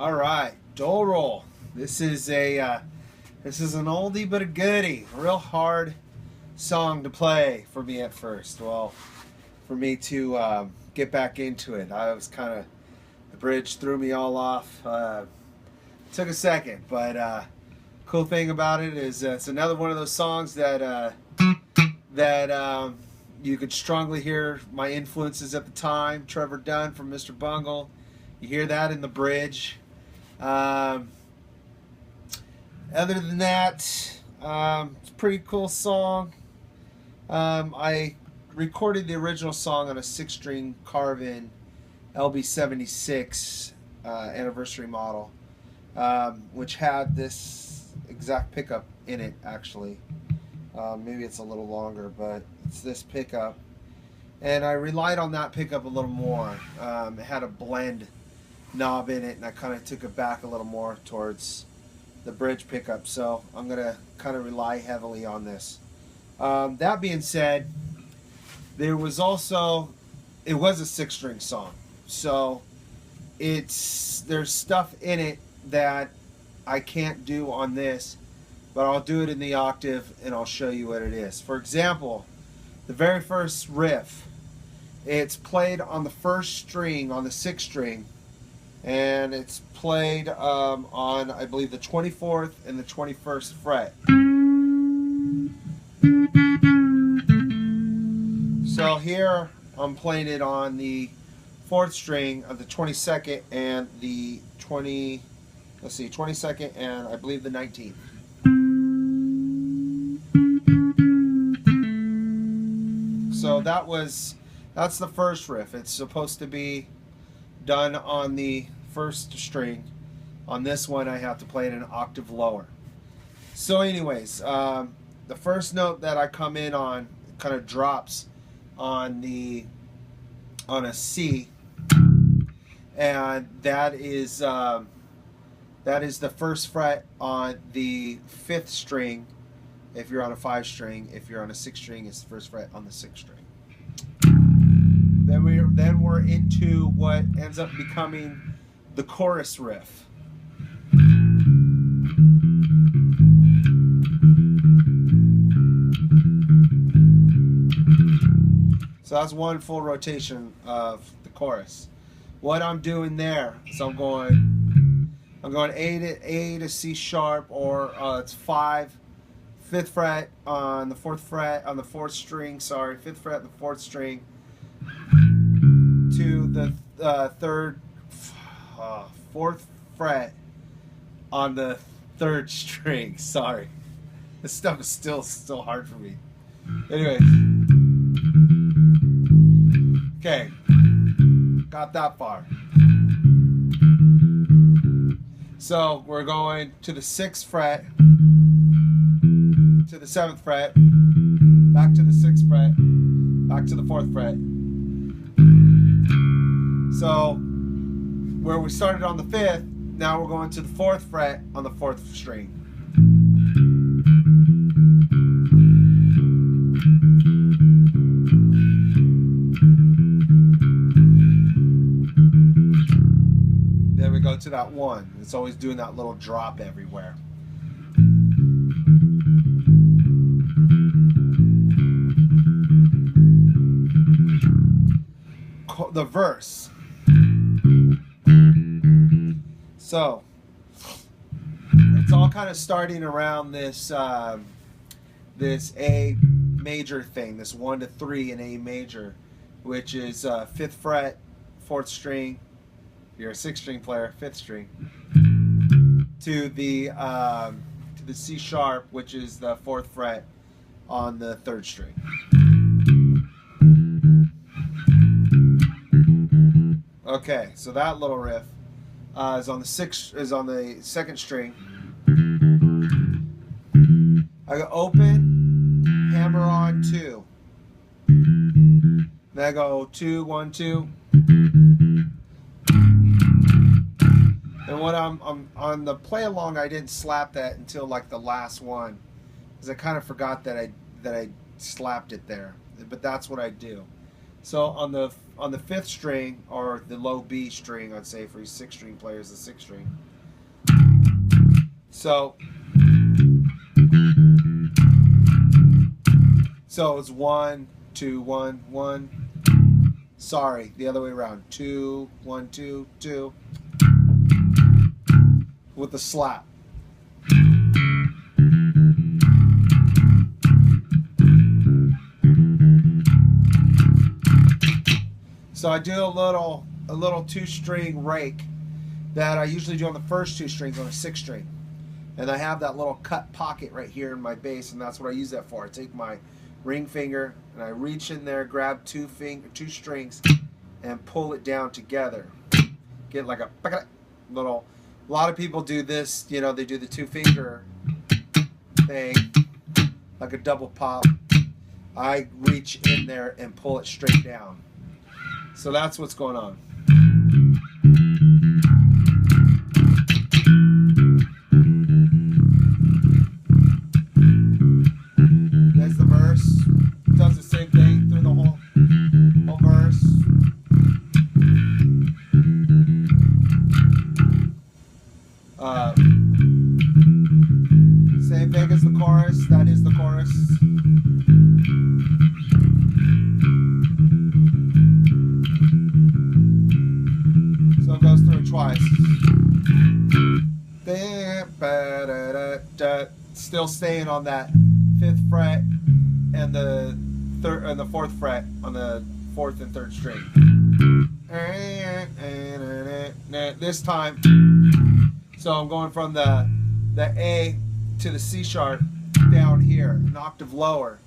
All right, Dole roll. This is an oldie but a goodie. A real hard song to play for me at first. Well, for me to get back into it, the bridge threw me all off. Took a second, but cool thing about it is it's another one of those songs that you could strongly hear my influences at the time. Trevor Dunn from Mr. Bungle. You hear that in the bridge. Other than that, it's a pretty cool song. I recorded the original song on a 6-string Carvin LB76 anniversary model, which had this exact pickup in it, actually. Maybe it's a little longer, but it's this pickup. And I relied on that pickup a little more. It had a blend knob in it, and I kind of took it back a little more towards the bridge pickup, so I'm going to kind of rely heavily on this. That being said, it was a 6-string song, so there's stuff in it that I can't do on this, but I'll do it in the octave and I'll show you what it is. For example, the very first riff, it's played on the first string, on the 6th string, and it's played on, I believe, the 24th and the 21st fret. So here I'm playing it on the 4th string of the 22nd and the 22nd and I believe the 19th. So that's the first riff. It's supposed to be done on the 1st string. On this one I have to play it an octave lower. So anyways, the first note that I come in on kind of drops on a C, and that is the 1st fret on the 5th string. If you're on a 5 string, if you're on a 6 string, it's the 1st fret on the 6th string. Then we're into what ends up becoming the chorus riff. So that's one full rotation of the chorus. What I'm doing there is I'm going A to C sharp, or it's 5, 5th fret on the 4th fret on the 4th string. Sorry, 5th fret on the 4th string to the 4th fret on the 3rd string. Sorry, this stuff is still hard for me. Anyways, okay, got that far. So we're going to the 6th fret, to the 7th fret, back to the 6th fret, back to the 4th fret. So where we started on the 5th, now we're going to the 4th fret on the 4th string. Then we go to that 1. It's always doing that little drop everywhere. The verse. So it's all kind of starting around this this A major thing, this 1 to 3 in A major, which is 5th fret, 4th string. If you're a 6-string player, 5th string, to the C sharp, which is the 4th fret on the 3rd string. Okay, so that little riff is on the 2nd string. I go open, hammer on 2. Then I go 2, 1, 2. And what I'm on the play along, I didn't slap that until like the last one, because I kind of forgot that I slapped it there. But that's what I do. So on the on the 5th string, or the low B string, I'd say for you 6th string players, the 6th string. So it's 1 2 1 1. Sorry, the other way around. 2 1 2 2 with the slap. So I do a little 2-string rake that I usually do on the first 2 strings on a 6th string, and I have that little cut pocket right here in my bass, and that's what I use that for. I take my ring finger and I reach in there, grab 2 strings, and pull it down together. Get like a little. A lot of people do this. You know, they do the 2-finger thing, like a double pop. I reach in there and pull it straight down. So that's what's going on. There's the verse. Does the same thing through the whole verse. Same thing as the chorus. That is the chorus. So it goes through twice. Still staying on that 5th fret and the 4th fret on the 4th and 3rd string. This time, so I'm going from the A to the C sharp down here, an octave lower.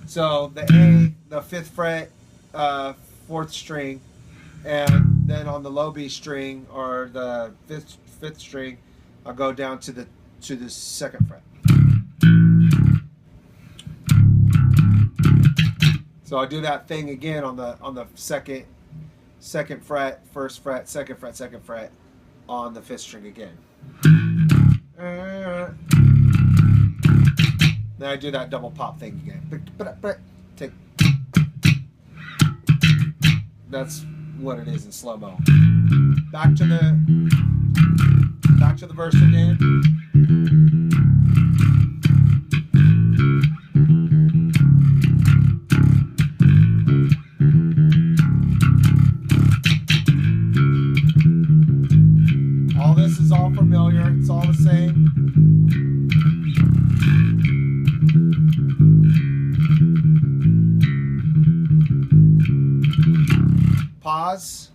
So the A, the 5th fret, 4th string, and then on the low B string or the 5th string, I'll go down to the 2nd fret. So I do that thing again on the 2nd fret, 1st fret, 2nd fret, 2nd fret on the 5th string again. Then I do that double pop thing again. Take. That's what it is in slow-mo. Back to the verse again. All this is all familiar. It's all the same. Pause.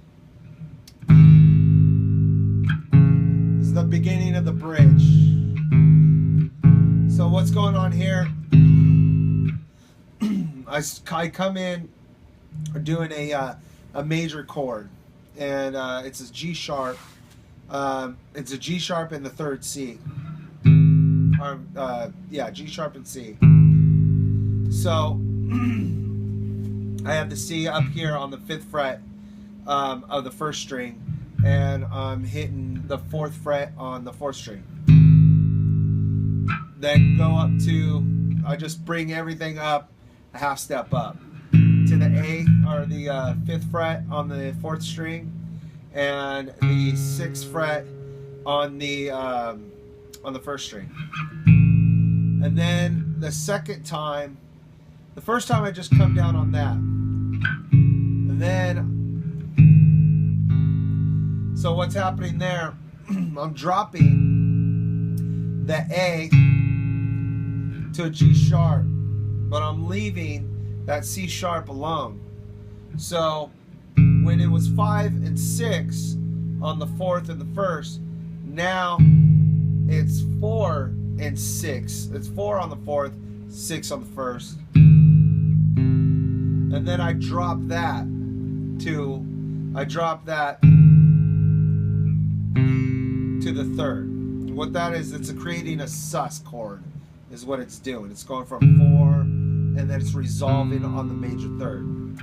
This is the beginning of the bridge. So what's going on here? I come in doing a major chord, and it's a G sharp. It's a G sharp and the 3rd C. Yeah, G sharp and C. So I have the C up here on the 5th fret of the 1st string, and I'm hitting the 4th fret on the 4th string. Then go up to, I just bring everything up a half step up to the A, or the 5th fret on the 4th string, and the 6th fret on the 1st string. And then the second time, the first time I just come down on that. And then, so what's happening there, I'm dropping the A to a G sharp, but I'm leaving that C sharp alone. So when it was 5 and 6 on the 4th and the 1st, now it's 4 and 6. It's 4 on the 4th, 6 on the 1st. And then I drop that to the 3rd. What that is, it's creating a sus chord, is what it's doing. It's going from 4, and then it's resolving on the major 3rd.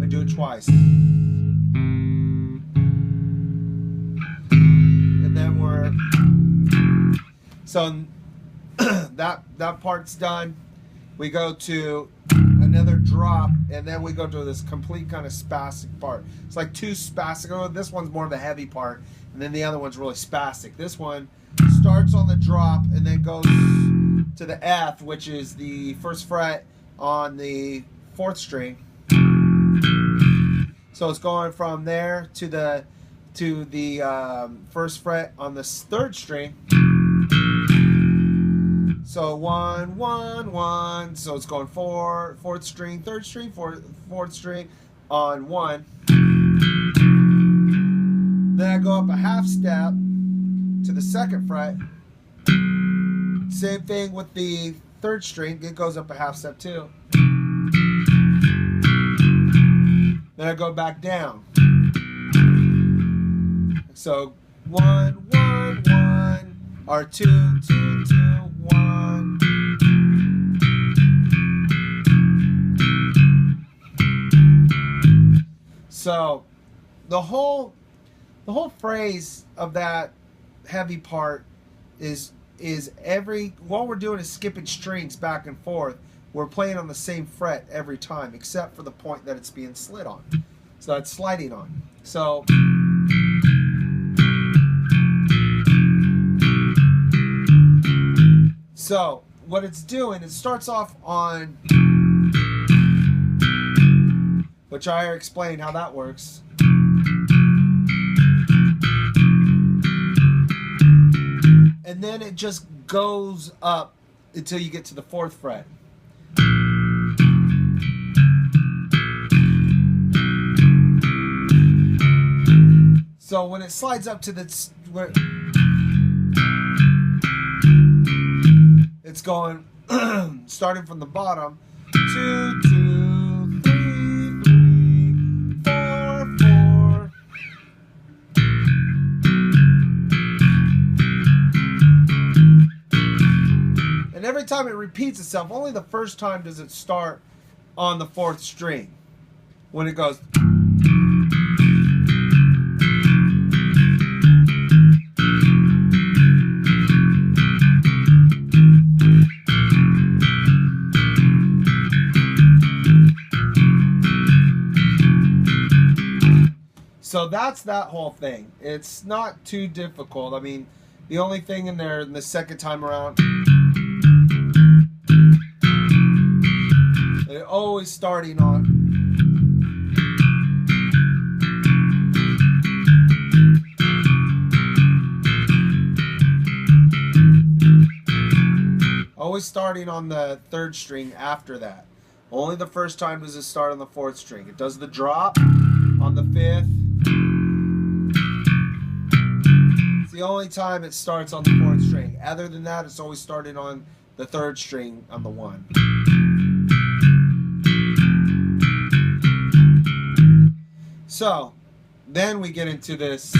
I do it twice. And then so that part's done. We go to, and another drop, and then we go to this complete kind of spastic part. It's like two spastic. Oh, this one's more of the heavy part, and then the other one's really spastic. This one starts on the drop and then goes to the F, which is the first fret on the 4th string. So it's going from there to the first fret on the 3rd string. So 1, 1, 1. So it's going 4th string, 3rd string, 4th string on 1. Then I go up a half step to the 2nd fret. Same thing with the 3rd string. It goes up a half step too. Then I go back down. So 1, 1, 1, or 2, 2, 2, 1. So the whole phrase of that heavy part is while we're doing is skipping strings back and forth, we're playing on the same fret every time, except for the point that it's being slid on. So that's sliding on. So what it's doing, it starts off on, which I already explained how that works. And then it just goes up until you get to the 4th fret. So when it slides up to it's going starting from the bottom. 2, 2, 3, 3, 4, 4. And every time it repeats itself, only the first time does it start on the 4th string. When it goes. So that's that whole thing. It's not too difficult. I mean, the only thing in there in the second time around, they're always starting on. Always starting on the 3rd string after that. Only the first time does it start on the 4th string. It does the drop on the 5th. It's the only time it starts on the 4th string. Other than that, it's always started on the 3rd string on the 1. So, then we get into this.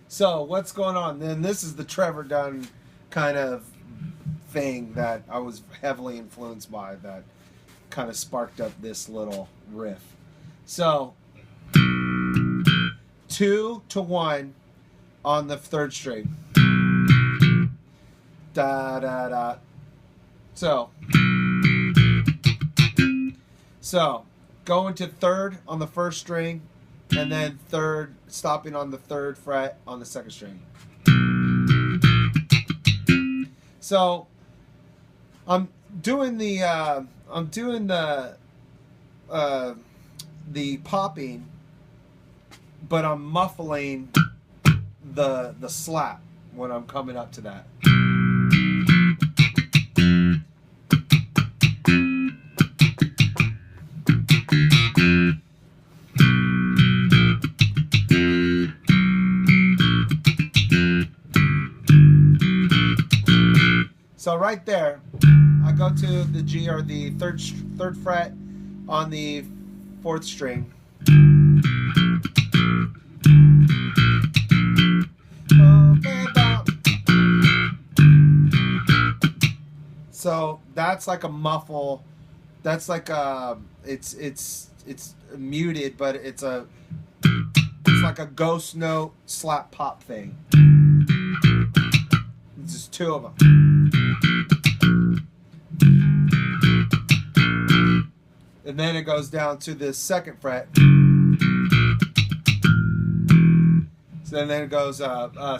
So, what's going on? Then this is the Trevor Dunn kind of thing that I was heavily influenced by that kind of sparked up this little riff. So 2 to 1 on the 3rd string. Da da da. So going to 3rd on the 1st string, and then 3rd, stopping on the 3rd fret on the 2nd string. So I'm doing the popping, but I'm muffling the slap when I'm coming up to that. So right there, I go to the G, or the third fret on the 4th string. So that's like a muffle. That's like a it's muted, but it's like a ghost note slap pop thing. It's just two of them. And then it goes down to the second fret. So then it goes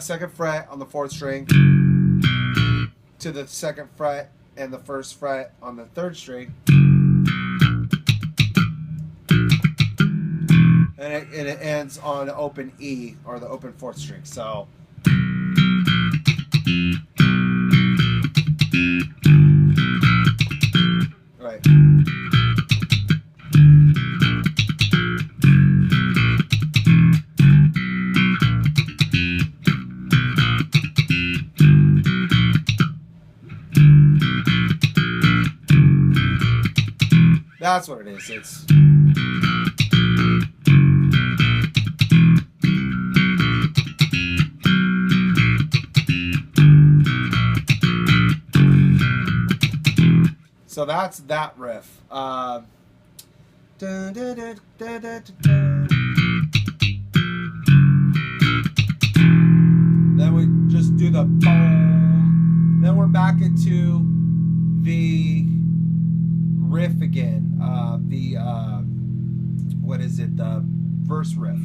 second fret on the fourth string to the second fret and the first fret on the third string. And it ends on open E, or the open fourth string. So right. That's what it is. It's so that's that riff. Then we just do the boom. Then we're back into the riff again. What is it? The verse riff.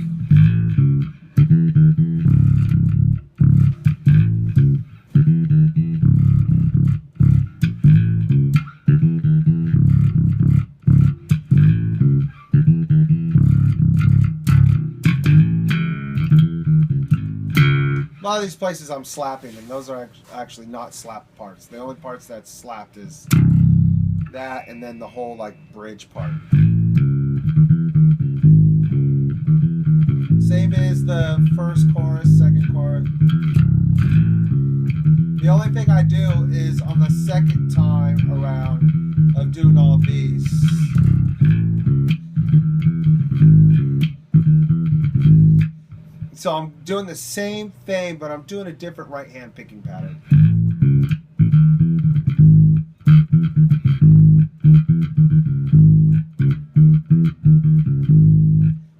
A lot of these places I'm slapping, and those are actually not slap parts. The only parts that's slapped is that, and then the whole like bridge part. Same as the first chorus, second chorus. The only thing I do is on the second time around of doing all these. So I'm doing the same thing, but I'm doing a different right hand picking pattern.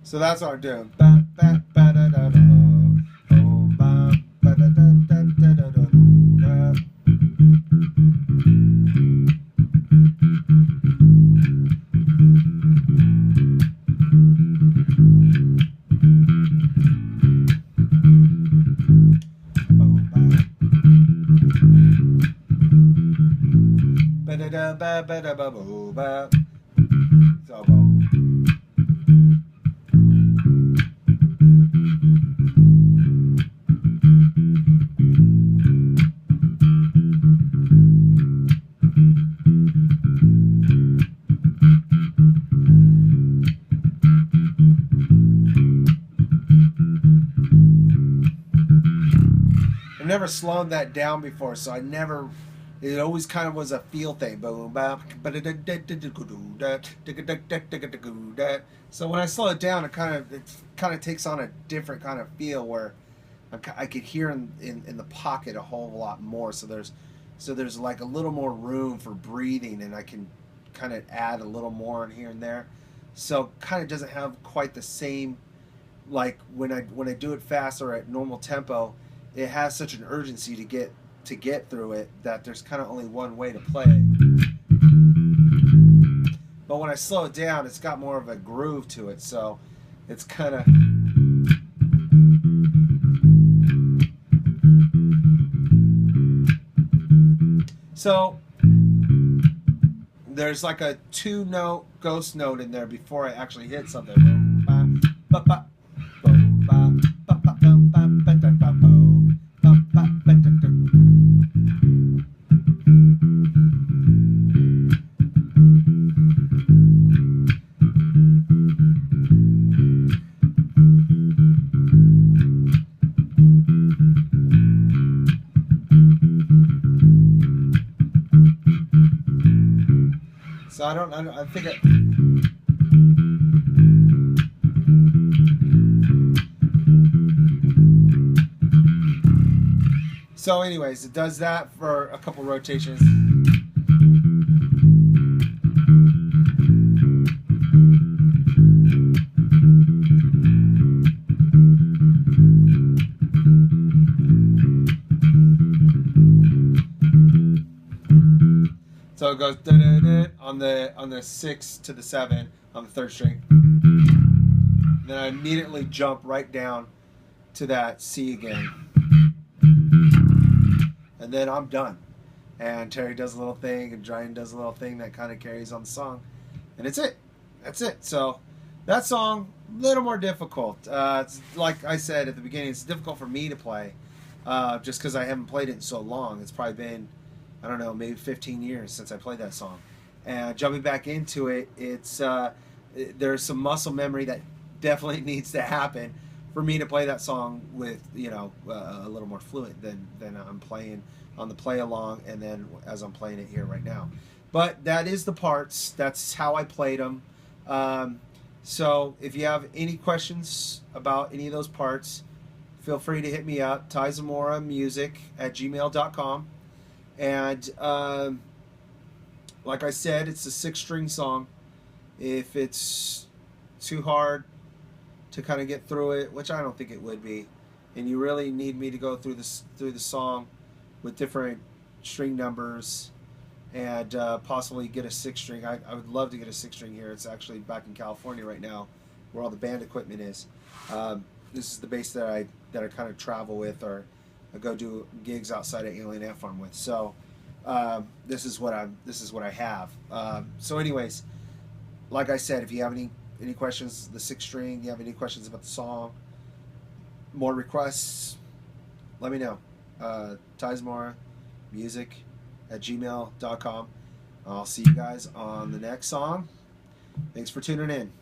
So that's what I'm doing. So, I've never slowed that down before, so it always kind of was a feel thing. So when I slow it down, it kind of takes on a different kind of feel where I could hear in the pocket a whole lot more. So there's like a little more room for breathing, and I can kind of add a little more in here and there. So kind of doesn't have quite the same, like when I do it fast or at normal tempo, it has such an urgency to get through it that there's kind of only one way to play it. But when I slow it down, it's got more of a groove to it, so it's kind of so there's like a 2-note ghost note in there before I actually hit something. So I think it. So anyways, it does that for a couple rotations. So it goes on the 6 to the 7 on the 3rd string. Then I immediately jump right down to that C again. And then I'm done. And Terry does a little thing, and Brian does a little thing that kind of carries on the song. And it's it. That's it. So that song, a little more difficult. It's like I said at the beginning, it's difficult for me to play just because I haven't played it in so long. It's probably been, I don't know, maybe 15 years since I played that song. And jumping back into it, there's some muscle memory that definitely needs to happen for me to play that song with, a little more fluent than I'm playing on the play along and then as I'm playing it here right now. But that is the parts. That's how I played them. So if you have any questions about any of those parts, feel free to hit me up, tyzamoramusic@gmail.com. And like I said, it's a 6-string song. If it's too hard to kind of get through it, which I don't think it would be, and you really need me to go through the song with different string numbers and possibly get a 6-string. I would love to get a 6-string here. It's actually back in California right now, where all the band equipment is. This is the bass that I kind of travel with, or I go do gigs outside of Alien Ant Farm with. So this is what I have. So anyways, like I said, if you have any questions, the 6-string, you have any questions about the song, more requests, let me know. tyzamoramusic@gmail.com. I'll see you guys on the next song. Thanks for tuning in.